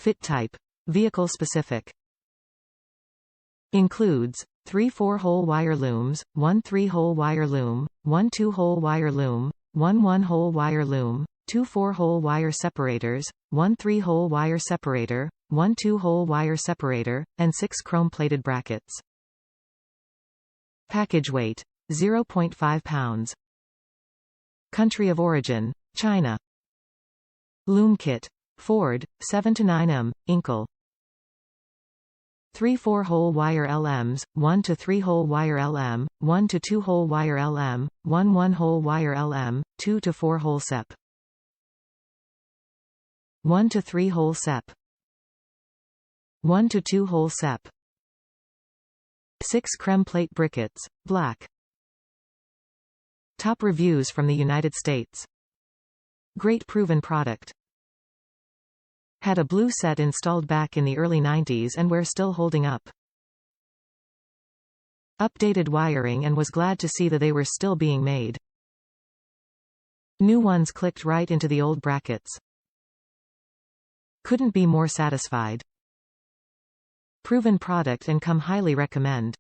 Fit type. Vehicle specific. Includes 3 4-hole wire looms, 1 3-hole wire loom, 1 2-hole wire loom, 1 1-hole wire loom, 2 4-hole wire separators, 1 3-hole wire separator, 1 2-hole wire separator, and 6 chrome-plated brackets. Package weight. 0.5 pounds. Country of origin. China. Loom kit. Ford, 7 to 9 Incl. 3 4-hole wire LMs, 1 to 3-hole wire LM, 1 to 2-hole wire LM, 1 1-hole wire LM, 2 to 4-hole sep. 1 to 3-hole sep. 1 to 2-hole sep. 6 Chrm plate Brckts, black. Top reviews from the United States. Great proven product. Had a blue set installed back in the early 90s and we're still holding up. Updated wiring and was glad to see that they were still being made. New ones clicked right into the old brackets. Couldn't be more satisfied. Proven product and highly recommend.